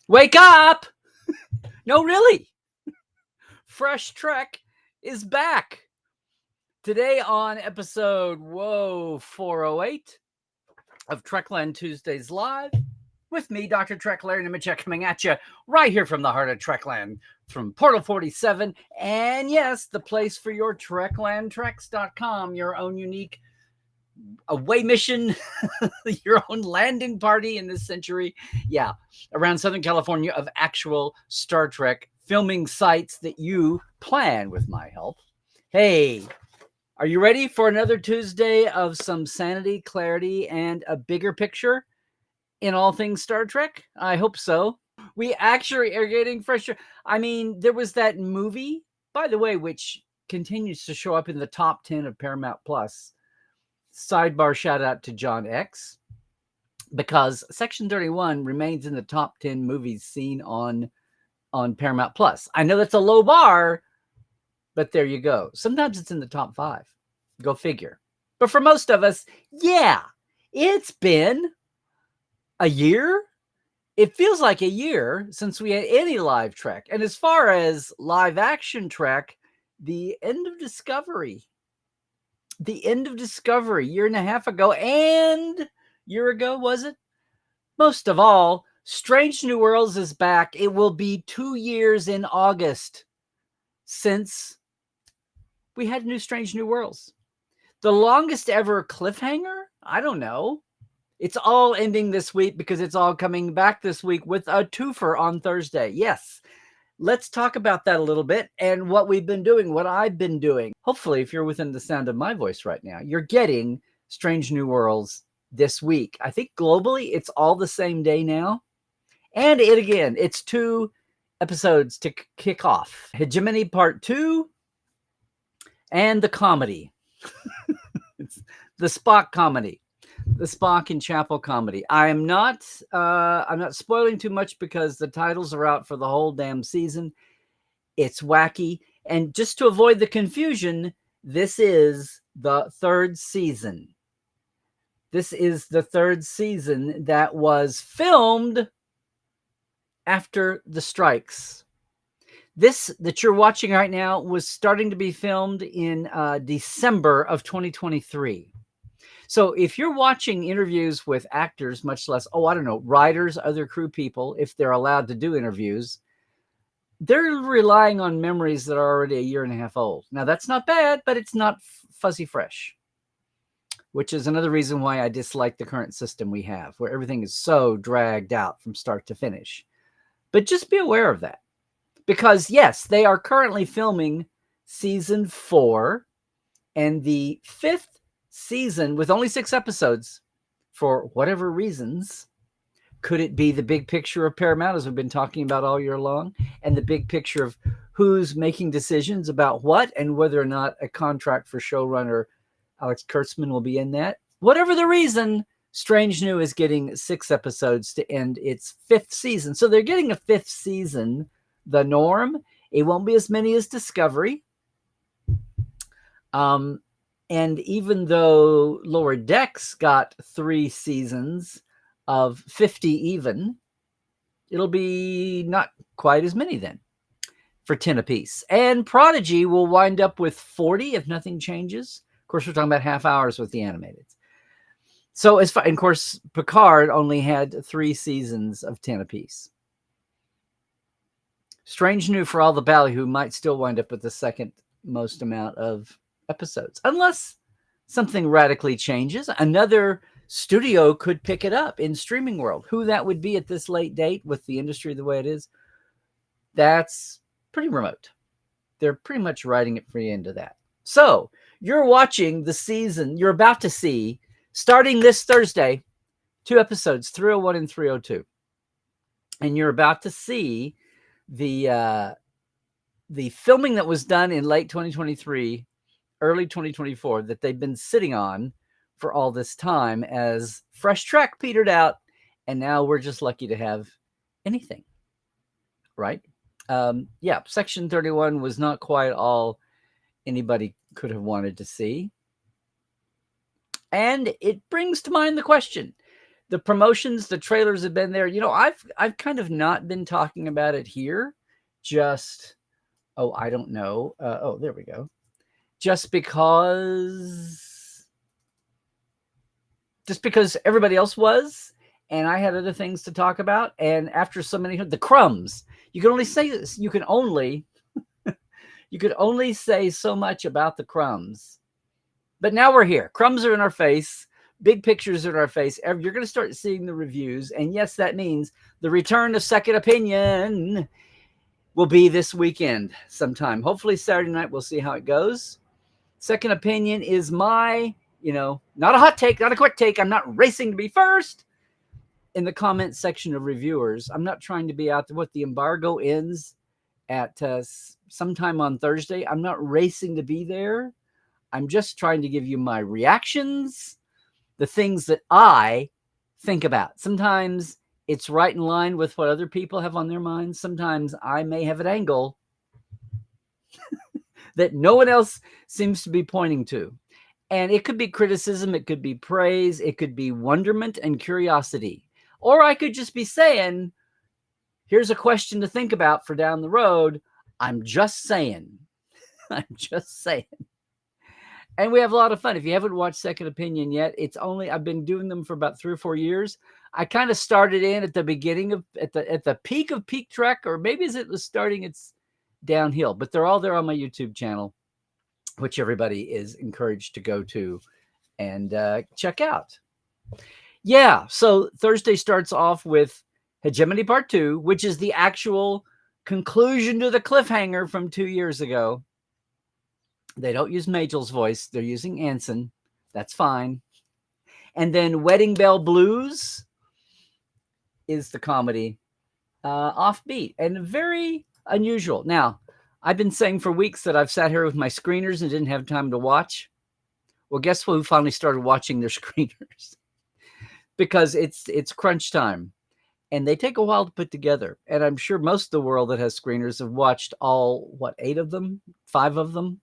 Wake up! No, really. Fresh Trek is back. Today on episode 408 of Trekland Tuesdays Live with me, Dr. Trek Larry Nemecek, coming at you right here from the heart of Trekland from Portal 47. And yes, the place for your TreklandTreks.com, your own unique away mission, your own landing party in this century. Yeah, around Southern California of actual Star Trek filming sites that you plan with my help. Hey, are you ready for another Tuesday of some sanity, clarity, and a bigger picture in all things Star Trek? I hope so. We actually are getting fresher. I mean, there was that movie, by the way, which continues to show up in the top 10 of Paramount Plus. Sidebar shout out to John X, because Section 31 remains in the top 10 movies seen on Paramount Plus. I know that's a low bar, but there you go. Sometimes it's in the top 5. Go figure. But for most of us, yeah, it's been a year. It feels like a year since we had any live Trek. And as far as live action Trek, the end of Discovery. The end of Discovery, year and a half ago, and year ago, was it? Most of all, Strange New Worlds is back. It will be 2 years in August since we had new Strange New Worlds. The longest ever cliffhanger? I don't know. It's all ending this week because it's all coming back this week with a twofer on Thursday. Yes. Let's talk about that a little bit and what we've been doing, what I've been doing. Hopefully, if you're within the sound of my voice right now, you're getting Strange New Worlds this week. I think globally, it's all the same day now. And it's 2 episodes to kick off. Hegemony Part 2 and the comedy. It's the Spock comedy. The Spock and Chapel comedy. I'm not spoiling too much because the titles are out for the whole damn season. It's wacky. And just to avoid the confusion, this is the 3rd season. This is the 3rd season that was filmed after the strikes. This that you're watching right now was starting to be filmed in December of 2023. So if you're watching interviews with actors, much less, writers, other crew people, if they're allowed to do interviews, they're relying on memories that are already a year and a half old. Now, that's not bad, but it's not fuzzy fresh, which is another reason why I dislike the current system we have, where everything is so dragged out from start to finish. But just be aware of that. Because, yes, they are currently filming season 4, and the 5th season with only 6 episodes, for whatever reasons. Could it be the big picture of Paramount, as we've been talking about all year long, and the big picture of who's making decisions about what and whether or not a contract for showrunner Alex Kurtzman will be in that? Whatever the reason, Strange New is getting 6 episodes to end its 5th season. So they're getting a 5th season, the norm. It won't be as many as Discovery. And even though Lower Decks got 3 seasons of 50 even, it'll be not quite as many then for 10 apiece. And Prodigy will wind up with 40 if nothing changes. Of course, we're talking about half hours with the animated. So, and of course, Picard only had 3 seasons of 10 apiece. Strange New for all the ballyhoo might still wind up with the second most amount of episodes, unless something radically changes. Another studio could pick it up in streaming world. Who that would be at this late date with the industry the way it is, that's pretty remote. They're pretty much writing it free into that. So you're watching the season. You're about to see, starting this Thursday, 2 episodes, 301 and 302. And you're about to see the filming that was done in late 2023, early 2024, that they've been sitting on for all this time as Fresh Trek petered out, and now we're just lucky to have anything, right? Section 31 was not quite all anybody could have wanted to see. And it brings to mind the question, The promotions, the trailers have been there. I've kind of not been talking about it here. Just, I don't know. There we go. Just because everybody else was, and I had other things to talk about. And after so many, the crumbs, you can only say this. You could only say so much about the crumbs. But now we're here. Crumbs are in our face. Big pictures are in our face. You're going to start seeing the reviews. And yes, that means the return of Second Opinion will be this weekend sometime. Hopefully Saturday night. We'll see how it goes. Second Opinion is my, not a hot take, not a quick take. I'm not racing to be first in the comment section of reviewers. I'm not trying to be out there. The embargo ends at sometime on Thursday. I'm not racing to be there. I'm just trying to give you my reactions, the things that I think about. Sometimes it's right in line with what other people have on their minds. Sometimes I may have an angle that no one else seems to be pointing to. And it could be criticism, it could be praise, it could be wonderment and curiosity. Or I could just be saying, here's a question to think about for down the road. I'm just saying. I'm just saying. And we have a lot of fun. If you haven't watched Second Opinion yet, I've been doing them for about 3 or 4 years. I kind of started in at the beginning at the peak of Peak Trek, or maybe as it was starting, it's downhill, but they're all there on my YouTube channel, which everybody is encouraged to go to and check out. Yeah. So Thursday starts off with Hegemony Part 2, which is the actual conclusion to the cliffhanger from 2 years ago. They don't use Majel's voice. They're using Anson. That's fine. And then Wedding Bell Blues is the comedy, offbeat and very unusual. Now, I've been saying for weeks that I've sat here with my screeners and didn't have time to watch. Well, guess who finally started watching their screeners? Because it's crunch time. And they take a while to put together. And I'm sure most of the world that has screeners have watched all, 8 of them? 5 of them?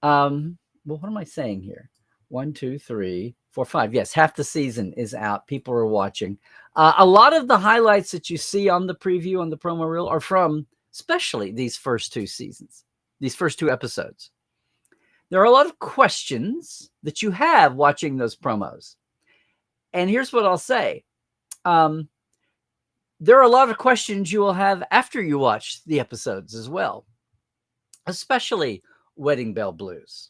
Well, what am I saying here? 1, 2, 3, 4, 5. Yes, half the season is out. People are watching. A lot of the highlights that you see on the preview, on the promo reel, are from especially these first 2 seasons, these first 2 episodes. There are a lot of questions that you have watching those promos. And here's what I'll say. There are a lot of questions you will have after you watch the episodes as well, especially Wedding Bell Blues.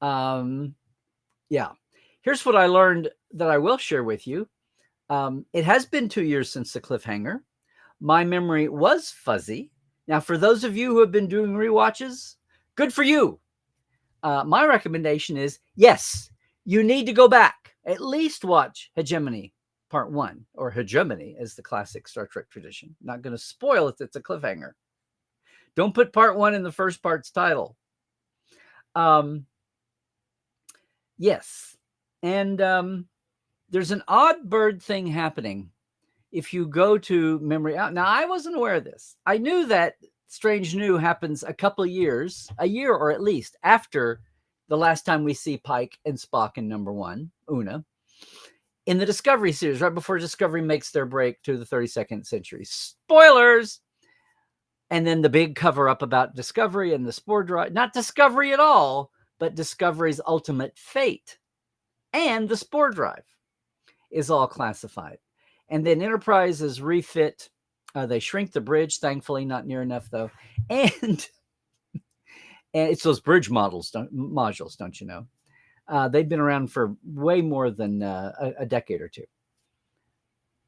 Yeah. Here's what I learned that I will share with you. It has been 2 years since the cliffhanger. My memory was fuzzy. Now, for those of you who have been doing rewatches, good for you. My recommendation is, yes, you need to go back. At least watch Hegemony Part 1, or Hegemony as the classic Star Trek tradition. Not going to spoil it. It's a cliffhanger. Don't put Part 1 in the first part's title. Yes. And there's an odd bird thing happening if you go to memory out. Now, I wasn't aware of this. I knew that Strange New happens a year or at least, after the last time we see Pike and Spock in number 1, Una, in the Discovery series, right before Discovery makes their break to the 32nd century. Spoilers! And then the big cover-up about Discovery and the spore drive. Not Discovery at all, but Discovery's ultimate fate. And the spore drive is all classified. And then Enterprise is refit. They shrink the bridge, thankfully, not near enough, though. And it's those bridge modules, don't you know? They've been around for way more than a decade or two.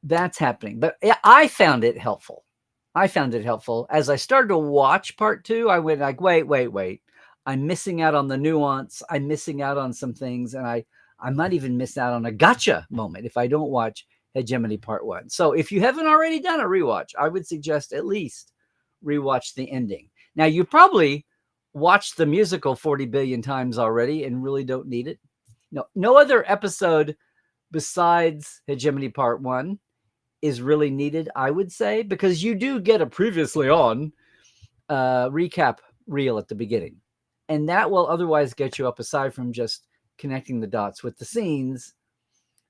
That's happening. But I found it helpful. As I started to watch Part 2, I went like, wait. I'm missing out on the nuance. I'm missing out on some things. And I might even miss out on a gotcha moment if I don't watch Hegemony Part 1. So if you haven't already done a rewatch, I would suggest at least rewatch the ending. Now, you probably watched the musical 40 billion times already and really don't need it. No other episode besides Hegemony Part 1 is really needed, I would say, because you do get a previously on recap reel at the beginning. And that will otherwise get you up, aside from just connecting the dots with the scenes.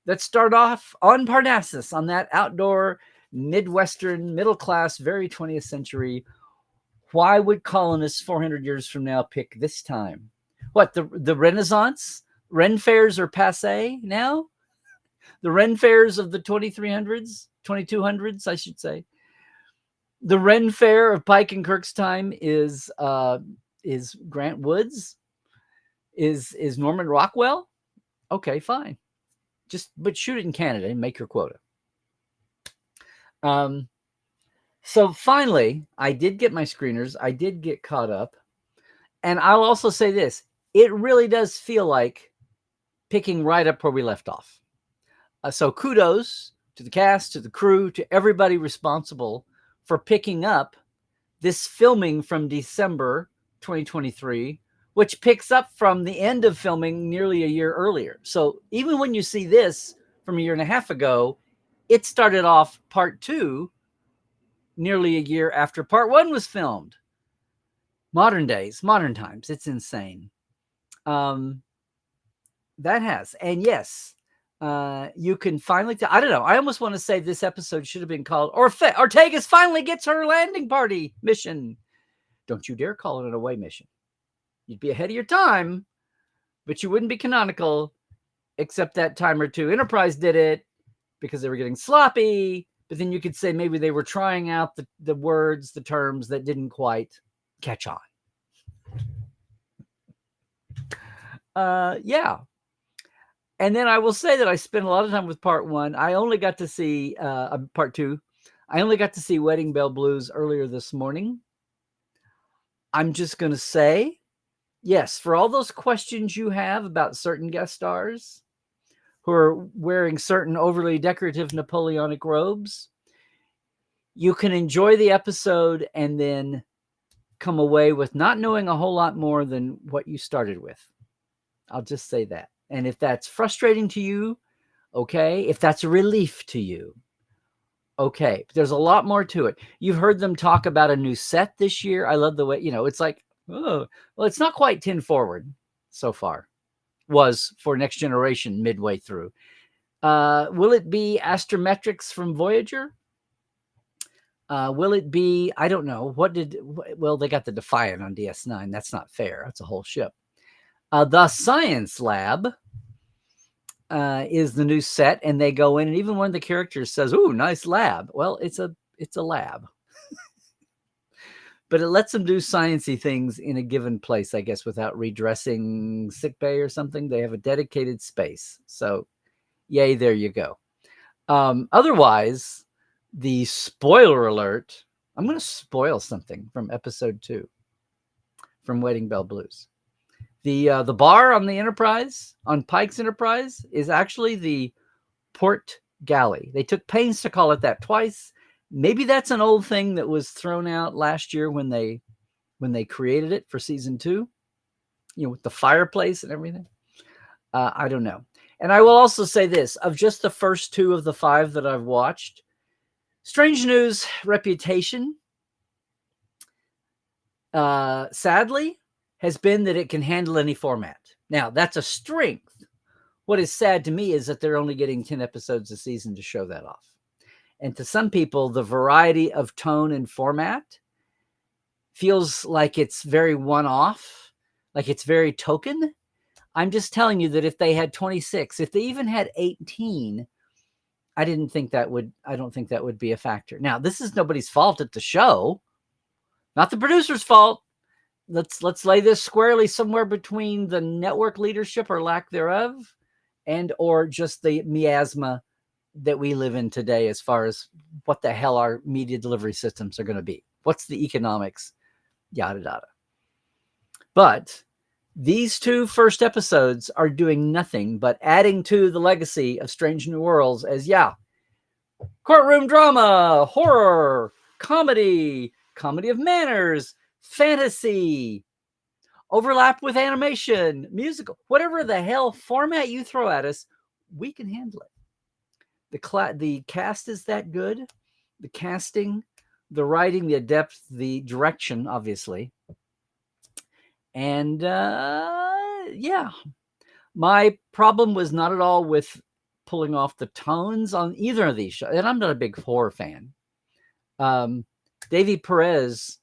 Let's start off on Parnassus, on that outdoor, Midwestern, middle-class, very 20th century. Why would colonists 400 years from now pick this time? What, the Renaissance? Ren fairs are passe now? The Ren fairs of the 2300s, 2200s, I should say. The Ren fair of Pike and Kirk's time is Grant Woods? Is Norman Rockwell? Okay, fine. But shoot it in Canada and make your quota. So finally, I did get my screeners. I did get caught up. And I'll also say this. It really does feel like picking right up where we left off. So kudos to the cast, to the crew, to everybody responsible for picking up this filming from December 2023, which picks up from the end of filming nearly a year earlier. So even when you see this from a year and a half ago, it started off part 2 nearly a year after part 1 was filmed. Modern days, modern times. It's insane. That has. And yes, you can finally, I don't know. I almost want to say this episode should have been called Ortegas finally gets her landing party mission. Don't you dare call it an away mission. You'd be ahead of your time, but you wouldn't be canonical, except that time or two. Enterprise did it because they were getting sloppy, but then you could say maybe they were trying out the words, the terms that didn't quite catch on. Yeah. And then I will say that I spent a lot of time with part 1. I only got to see part 2. I only got to see Wedding Bell Blues earlier this morning. I'm just going to say, yes, for all those questions you have about certain guest stars who are wearing certain overly decorative Napoleonic robes, you can enjoy the episode and then come away with not knowing a whole lot more than what you started with. I'll just say that. And if that's frustrating to you, okay. If that's a relief to you, okay. But there's a lot more to it. You've heard them talk about a new set this year. I love the way, it's like, oh, well, it's not quite 10 forward so far. Was for Next Generation midway through. Will it be astrometrics from Voyager? Will it be, I don't know. Well, they got the Defiant on DS9. That's not fair. That's a whole ship. The Science Lab is the new set, and they go in, and even one of the characters says, "Ooh, nice lab." Well, it's a lab. But it lets them do sciencey things in a given place, I guess, without redressing sickbay or something. They have a dedicated space. So, yay, there you go. Otherwise, the spoiler alert, I'm going to spoil something from episode 2 from Wedding Bell Blues. The bar on the Enterprise, on Pike's Enterprise, is actually the Port Galley. They took pains to call it that twice. Maybe that's an old thing that was thrown out last year when they created it for season 2, with the fireplace and everything. I don't know. And I will also say this, of just the first 2 of the 5 that I've watched, Strange New's reputation, sadly, has been that it can handle any format. Now, that's a strength. What is sad to me is that they're only getting 10 episodes a season to show that off. And to some people, the variety of tone and format feels like it's very one-off, like it's very token. I'm just telling you that if they had 26, if they even had 18, I don't think that would be a factor. Now, this is nobody's fault at the show, not the producer's fault. Let's lay this squarely somewhere between the network leadership or lack thereof, and or just the miasma that we live in today as far as what the hell our media delivery systems are going to be. What's the economics? Yada, yada. But these 2 first episodes are doing nothing but adding to the legacy of Strange New Worlds as, courtroom drama, horror, comedy of manners, fantasy, overlap with animation, musical, whatever the hell format you throw at us, we can handle it. The cast is that good. The casting, the writing, the depth, the direction, obviously. And my problem was not at all with pulling off the tones on either of these shows. And I'm not a big horror fan. Davy Perez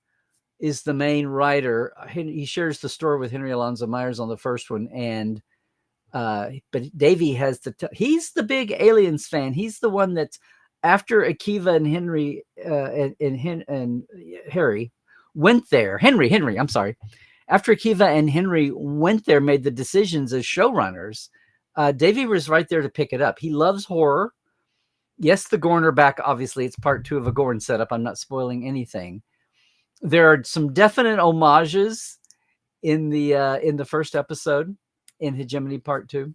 is the main writer. He shares the story with Henry Alonzo Myers on the first one, and but Davy has he's the big Aliens fan. He's the one that's after Akiva and Henry and Harry went there. Henry, I'm sorry. After Akiva and Henry went there, made the decisions as showrunners, Davy was right there to pick it up. He loves horror. Yes, the Gorn are back. Obviously, it's part 2 of a Gorn setup. I'm not spoiling anything. There are some definite homages in the first episode in Hegemony Part 2.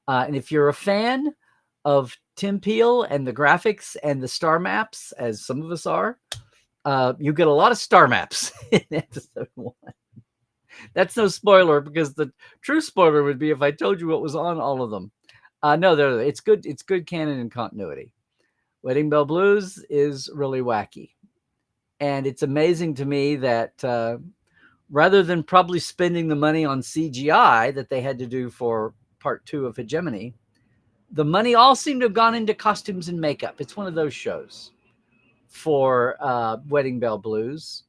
And if you're a fan of Tim Peel and the graphics and the star maps, as some of us are, you get a lot of star maps in episode 1. That's no spoiler, because the true spoiler would be if I told you what was on all of them. No, it's good. It's good canon and continuity. Wedding Bell Blues is really wacky. And it's amazing to me that rather than probably spending the money on CGI that they had to do for part 2 of Hegemony, the money all seemed to have gone into costumes and makeup. It's one of those shows for Wedding Bell Blues.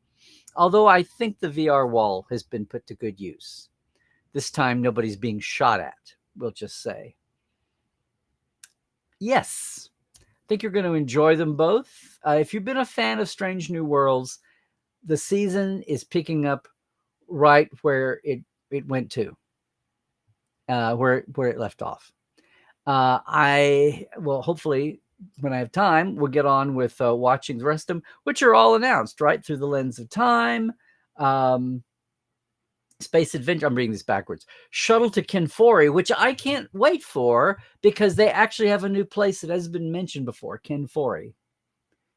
Although I think the VR wall has been put to good use. This time, nobody's being shot at, we'll just say. Yes, I think you're going to enjoy them both. If you've been a fan of Strange New Worlds, the season is picking up right where it went to, where it left off. I will hopefully, when I have time, we'll get on with watching the rest of them, which are all announced, right? Through the Lens of Time, Space Adventure. I'm reading this backwards. Shuttle to Kenfori, which I can't wait for because they actually have a new place that has been mentioned before, Kenfori.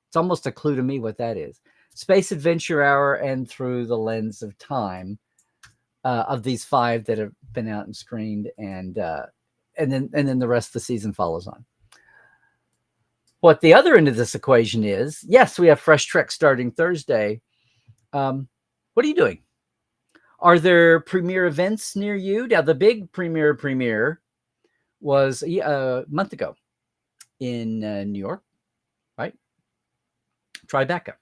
It's almost a clue to me what that is. Space Adventure Hour and Through the Lens of Time, of these 5 that have been out and screened, and then the rest of the season follows on. What the other end of this equation is, yes, we have Fresh Trek starting Thursday. What are you doing? Are there premiere events near you? Now, the big premiere was a month ago in New York, right? Tribeca.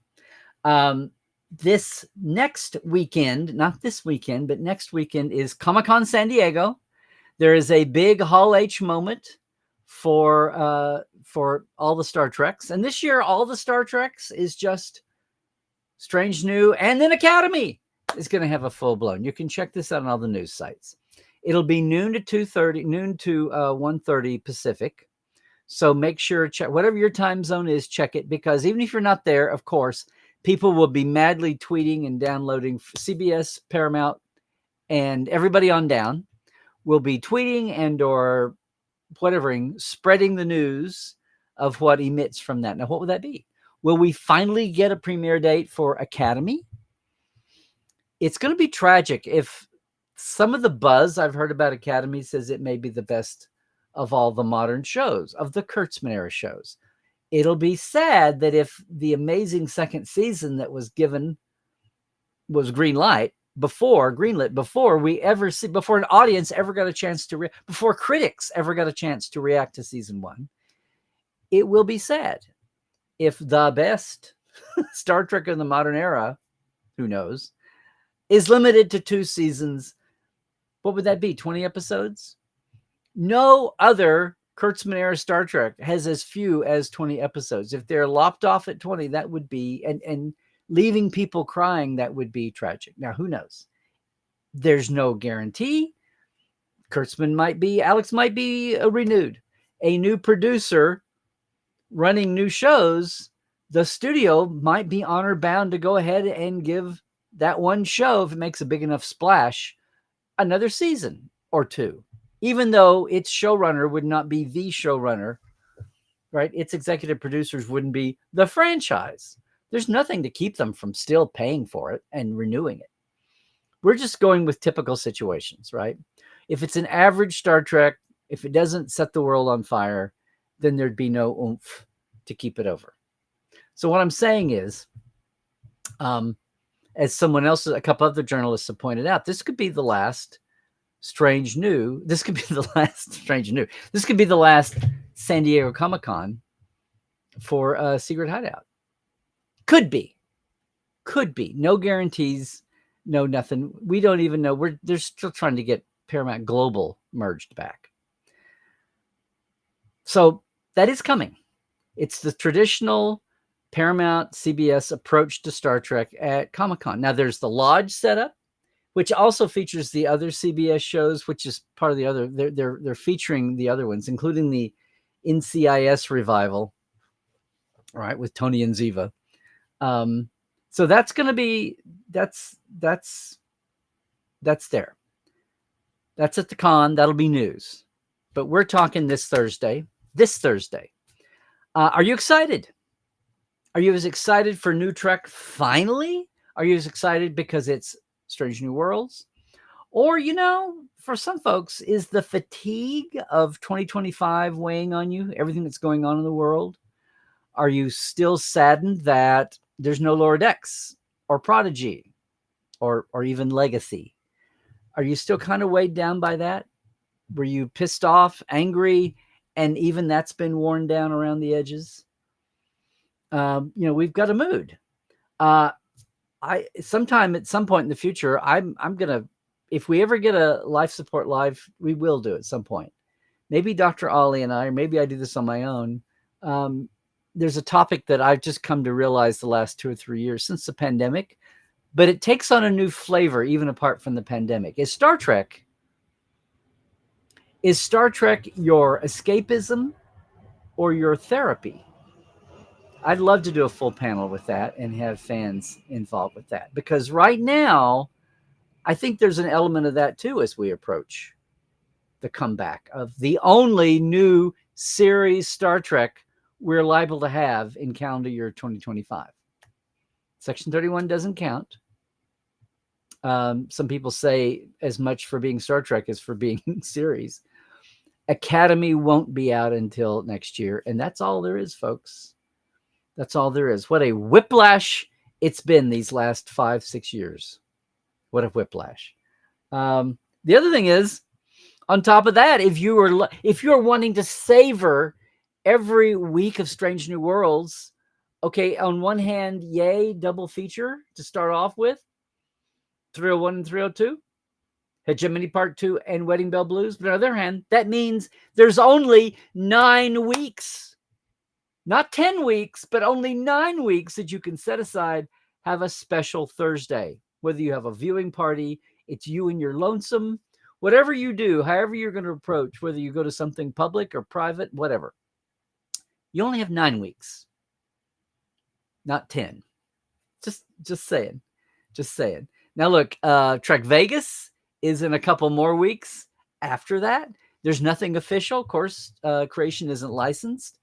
This next weekend, not this weekend, but next weekend is Comic-Con San Diego. There is a big Hall H moment for all the Star Treks. And this year, all the Star Treks is just Strange New, and then Academy is going to have a full-blown. You can check this out on all the news sites. It'll be noon to 1:30 Pacific. So make sure, check whatever your time zone is, check it, because even if you're not there, of course, people will be madly tweeting and downloading. CBS, Paramount, and everybody on down will be tweeting and or whatevering, spreading the news of what emits from that. Now, what would that be? Will we finally get a premiere date for Academy? It's going to be tragic if some of the buzz I've heard about Academy says it may be the best of all the modern shows, of the Kurtzman era shows. It'll be sad that if the amazing second season that was given was greenlit before we ever see, before an audience ever got a chance to, before critics ever got a chance to react to season 1, it will be sad if the best Star Trek in the modern era, who knows, is limited to 2 seasons. What would that be? 20 episodes? No other Kurtzman era Star Trek has as few as 20 episodes. If they're lopped off at 20, that would be, and leaving people crying, that would be tragic. Now, who knows? There's no guarantee. Alex might be renewed. A new producer running new shows, the studio might be honor bound to go ahead and give that one show, if it makes a big enough splash, another season or 2, even though its showrunner would not be the showrunner, right? Its executive producers wouldn't be the franchise. There's nothing to keep them from still paying for it and renewing it. We're just going with typical situations, right? If it's an average Star Trek, if it doesn't set the world on fire, then there'd be no oomph to keep it over. So what I'm saying is, as someone else, a couple other journalists have pointed out, this could be the last Strange New. This could be the last Strange New. This could be the last San Diego Comic-Con for Secret Hideout. Could be. No guarantees. No nothing. We don't even know. They're still trying to get Paramount Global merged back. So that is coming. It's the traditional Paramount CBS approach to Star Trek at Comic-Con. Now there's the Lodge setup, which also features the other CBS shows, which is part of the other. They're featuring the other ones, including the NCIS revival, right, with Tony and Ziva. So that's going to be that's there. That's at the con. That'll be news. But we're talking this Thursday. Are you excited? Are you as excited for new Trek finally? Are you as excited because it's Strange New Worlds? Or, for some folks, is the fatigue of 2025 weighing on you? Everything that's going on in the world? Are you still saddened that there's no Lower Decks or Prodigy or even Legacy? Are you still kind of weighed down by that? Were you pissed off, angry, and even that's been worn down around the edges? We've got a mood. Sometime at some point in the future, I'm gonna, if we ever get a Life Support Live, we will do it at some point. Maybe Dr. Ollie and I, or maybe I do this on my own. There's a topic that I've just come to realize the last 2 or 3 years since the pandemic, but it takes on a new flavor even apart from the pandemic. Is Star Trek your escapism or your therapy? I'd love to do a full panel with that and have fans involved with that, because right now, I think there's an element of that too as we approach the comeback of the only new series Star Trek we're liable to have in calendar year 2025. Section 31 doesn't count. Some people say as much for being Star Trek as for being series. Academy won't be out until next year, and that's all there is, folks. That's all there is. What a whiplash it's been these last 5-6 years. What a whiplash. The other thing is, on top of that, if you're wanting to savor every week of Strange New Worlds, okay, on one hand, yay, double feature to start off with, 301 and 302, Hegemony Part 2 and Wedding Bell Blues. But on the other hand, that means there's only 9 weeks. Not 10 weeks, but only 9 weeks that you can set aside, have a special Thursday. Whether you have a viewing party, it's you and your lonesome, whatever you do, however you're going to approach, whether you go to something public or private, whatever. You only have 9 weeks, not 10. Just saying. Now look, Trek Vegas is in a couple more weeks after that. There's nothing official. Of course, Creation isn't licensed.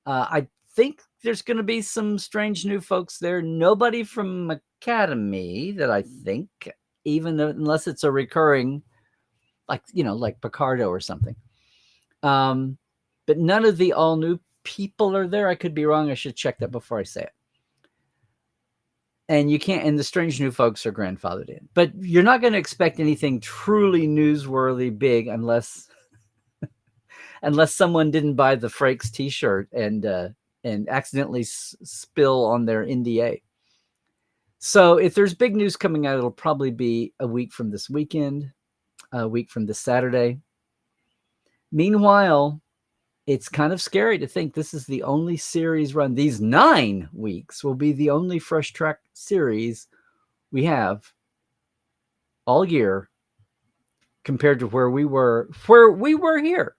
I think there's going to be some strange new folks there. Nobody from Academy that I think, unless it's a recurring, like Picardo or something. But none of the all new people are there. I could be wrong. I should check that before I say it. And the strange new folks are grandfathered in. But you're not going to expect anything truly newsworthy big unless someone didn't buy the Frakes t-shirt and accidentally spill on their NDA. So if there's big news coming out, it'll probably be a week from this weekend, a week from this Saturday. Meanwhile, it's kind of scary to think this is the only series run. These 9 weeks will be the only Fresh Trek series we have all year compared to where we were here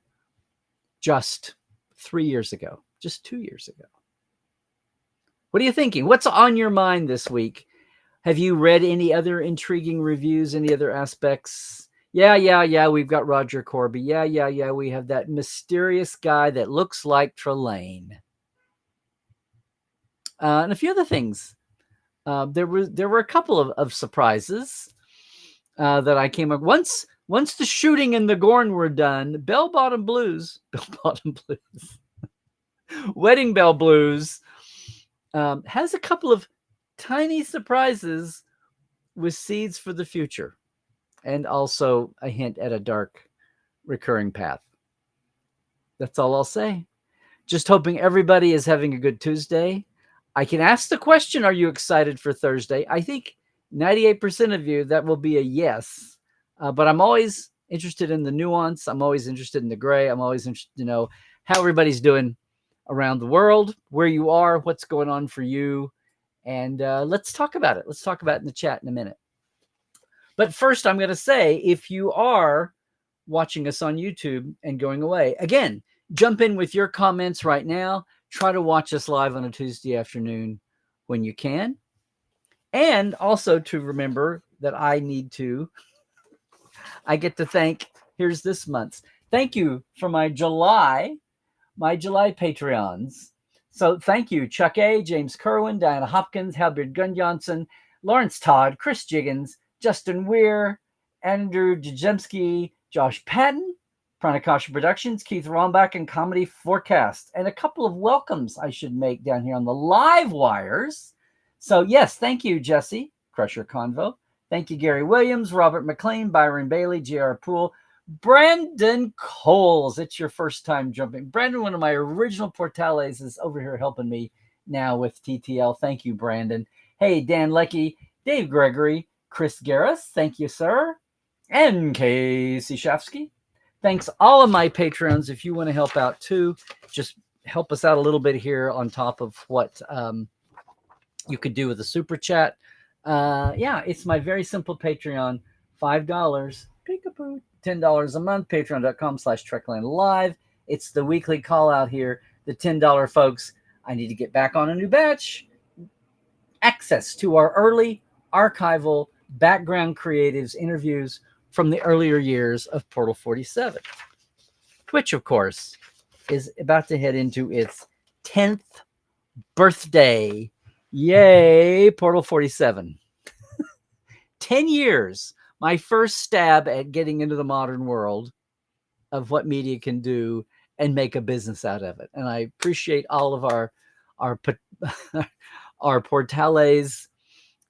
just 3 years ago, just 2 years ago. What are you thinking? What's on your mind this week? Have you read any other intriguing reviews, any other aspects? Yeah, we've got Roger Corby. Yeah, we have that mysterious guy that looks like Trelane. And a few other things. There were a couple of surprises that I came up. Once the shooting and the Gorn were done, Bell Bottom Blues, Wedding Bell Blues has a couple of tiny surprises with seeds for the future. and also a hint at a dark recurring path. That's all I'll say. Just hoping everybody is having a good Tuesday. I can ask the question, are you excited for Thursday? I think 98% of you, that will be a yes. But I'm always interested in the nuance. I'm always interested in the gray. I'm always interested to know how everybody's doing around the world, where you are, what's going on for you. And let's talk about it. Let's talk about it in the chat in a minute. But first, I'm going to say, if you are watching us on YouTube and going away, again, jump in with your comments right now. Try to watch us live on a Tuesday afternoon when you can. And also to remember that I get to thank, here's this month's. Thank you for my July Patreons. So thank you, Chuck A., James Kerwin, Diana Hopkins, Halbert Gunjohnson, Lawrence Todd, Chris Jiggins, Justin Weir, Andrew Djemski, Josh Patton, Pranakasha Productions, Keith Rombach, and Comedy Forecast. And a couple of welcomes I should make down here on the live wires. So yes, thank you, Jesse, Crusher Convo. Thank you, Gary Williams, Robert McLean, Byron Bailey, J.R. Poole, Brandon Coles. It's your first time jumping. Brandon, one of my original Portales, is over here helping me now with TTL. Thank you, Brandon. Hey, Dan Leckie, Dave Gregory, Chris Garris. Thank you, sir. And Casey Shafsky. Thanks all of my patrons. If you want to help out too, just help us out a little bit here on top of what you could do with a super chat. Yeah, it's my very simple Patreon. $5, peekaboo, $10 a month, patreon.com/Trekland Live. It's the weekly call out here. The $10 folks, I need to get back on a new batch. Access to our early archival background creatives interviews from the earlier years of Portal 47, which, of course, is about to head into its 10th birthday. Yay, Portal 47. 10 years, my first stab at getting into the modern world of what media can do and make a business out of it. And I appreciate all of our Portales.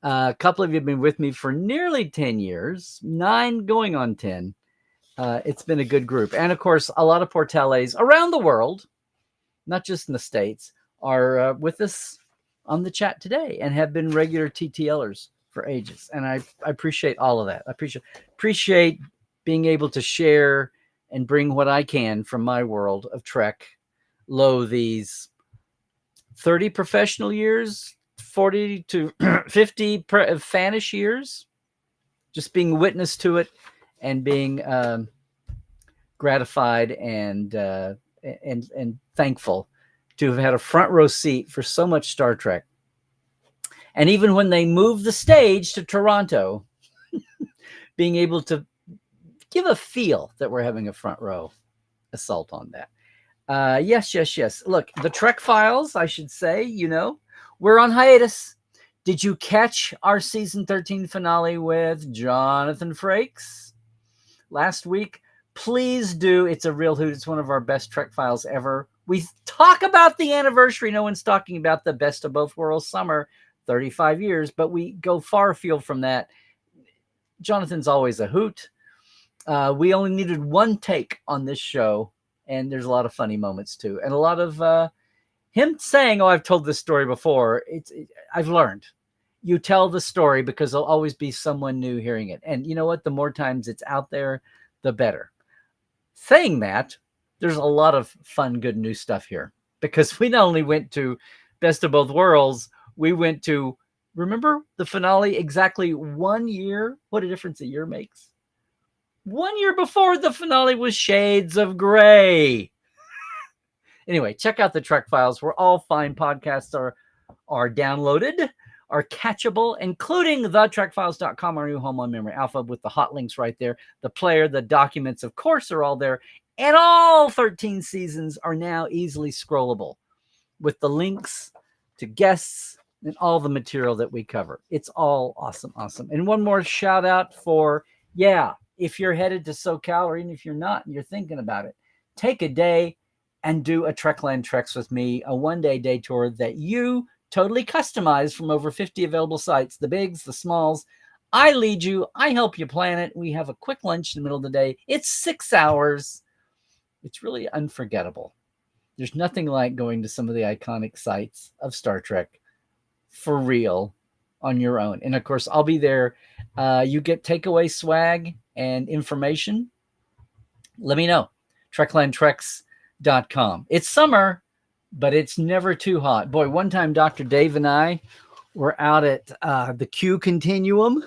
A couple of you have been with me for nearly 10 years, 9 going on 10. It's been a good group. And of course, a lot of Portales around the world, not just in the States, are with us on the chat today and have been regular TTLers for ages. And I appreciate all of that. I appreciate being able to share and bring what I can from my world of Trek, these 30 professional years, 40 to 50 fanish years, just being witness to it and being gratified and thankful to have had a front row seat for so much Star Trek. And even when they moved the stage to Toronto, being able to give a feel that we're having a front row assault on that. Yes. Look, the Trek Files, I should say, we're on hiatus. Did you catch our season 13 finale with Jonathan Frakes last week? Please do. It's a real hoot. It's one of our best Trek Files ever. We talk about the anniversary. No one's talking about the best of both worlds summer, 35 years, but we go far afield from that. Jonathan's always a hoot. We only needed one take on this show, and there's a lot of funny moments too, and a lot of him saying, I've told this story before. I've learned. You tell the story because there'll always be someone new hearing it. And you know what? The more times it's out there, the better. Saying that, there's a lot of fun, good new stuff here, because we not only went to Best of Both Worlds, we went to, remember the finale exactly 1 year? What a difference a year makes. 1 year before the finale was Shades of Grey. Anyway, check out the Trek Files, where all fine podcasts are downloaded, are catchable, including thetrekfiles.com, our new home on Memory Alpha, with the hot links right there. The player, the documents, of course, are all there. And all 13 seasons are now easily scrollable with the links to guests and all the material that we cover. It's all awesome. And one more shout out for, if you're headed to SoCal, or even if you're not and you're thinking about it, take a day and do a Trekland Treks with me, a one-day day tour that you totally customize from over 50 available sites, the bigs, the smalls. I lead you. I help you plan it. We have a quick lunch in the middle of the day. It's 6 hours. It's really unforgettable. There's nothing like going to some of the iconic sites of Star Trek for real on your own. And of course, I'll be there. You get takeaway swag and information. Let me know. TreklandTreks.com. It's summer, but it's never too hot. Boy, one time Dr. Dave and I were out at the Q Continuum,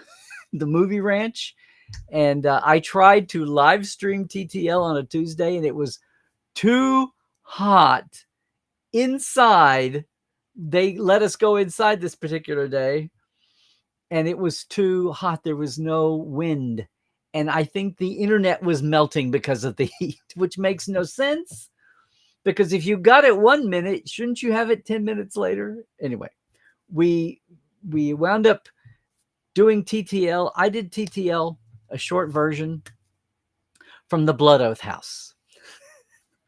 the movie ranch, and I tried to live stream TTL on a Tuesday, and it was too hot inside. They let us go inside this particular day, and it was too hot. There was no wind, and I think the internet was melting because of the heat, which makes no sense, because if you got it 1 minute, shouldn't you have it 10 minutes later? Anyway, we wound up doing TTL. I did TTL, a short version from the Blood Oath House.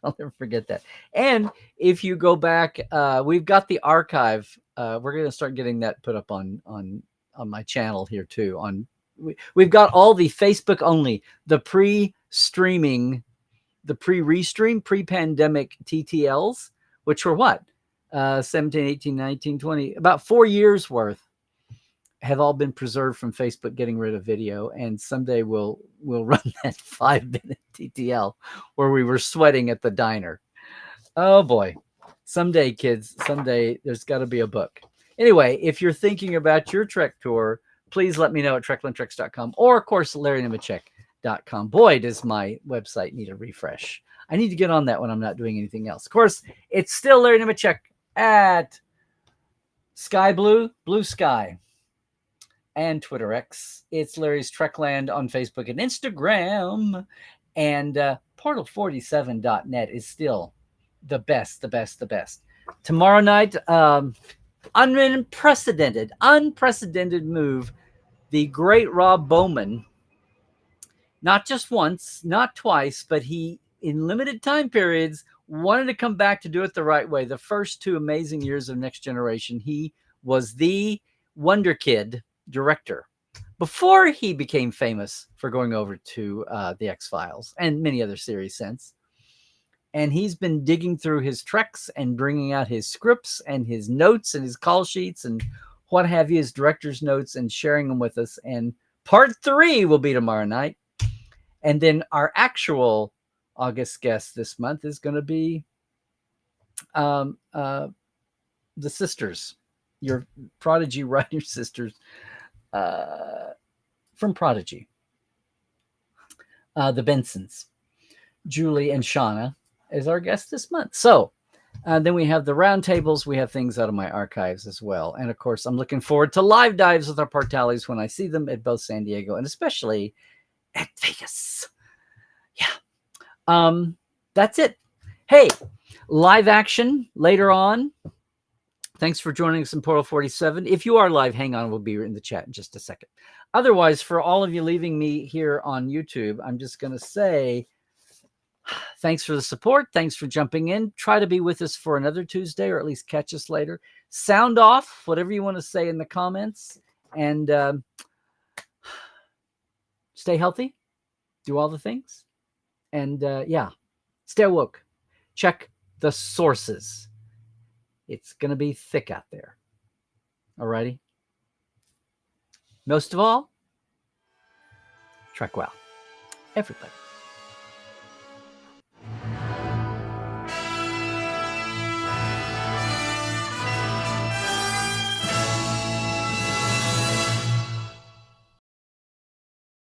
I'll never forget that. And if you go back, we've got the archive. We're going to start getting that put up on my channel here too. We've got all the Facebook only, the pre-streaming, the pre-restream, pre-pandemic TTLs, which were what? 17, 18, 19, 20, about 4 years worth, have all been preserved from Facebook getting rid of video. And someday we'll run that 5-minute TTL where we were sweating at the diner. Oh boy. Someday, kids, someday there's got to be a book. Anyway, if you're thinking about your Trek tour, please let me know at treklandtreks.com, or of course, LarryNemecek.com. Boy, does my website need a refresh. I need to get on that when I'm not doing anything else. Of course, it's still Larry Nemecek at Sky Blue Sky, and Twitter X. It's Larry's Trekland on Facebook and Instagram. And portal47.net is still the best. Tomorrow night, unprecedented move. The great Rob Bowman, not just once, not twice, but he, in limited time periods, wanted to come back to do it the right way. The first 2 amazing years of Next Generation, he was the Wonder Kid director before he became famous for going over to the X-Files and many other series since. And he's been digging through his treks and bringing out his scripts and his notes and his call sheets and what have you, his director's notes, and sharing them with us. And part 3 will be tomorrow night. And then our actual August guest this month is going to be the sisters, your Prodigy writer sisters from Prodigy, the Bensons, Julie and Shauna, as our guest this month. So then we have the roundtables. We have things out of my archives as well. And of course, I'm looking forward to live dives with our Partalis when I see them at both San Diego and especially at Vegas. Yeah. That's it. Hey, live action later on. Thanks for joining us in Portal 47. If you are live, hang on. We'll be in the chat in just a second. Otherwise, for all of you leaving me here on YouTube, I'm just going to say thanks for the support. Thanks for jumping in. Try to be with us for another Tuesday, or at least catch us later. Sound off, whatever you want to say in the comments. And stay healthy. Do all the things. And yeah, stay woke. Check the sources. It's going to be thick out there. Alrighty? Most of all, trek well. Everybody.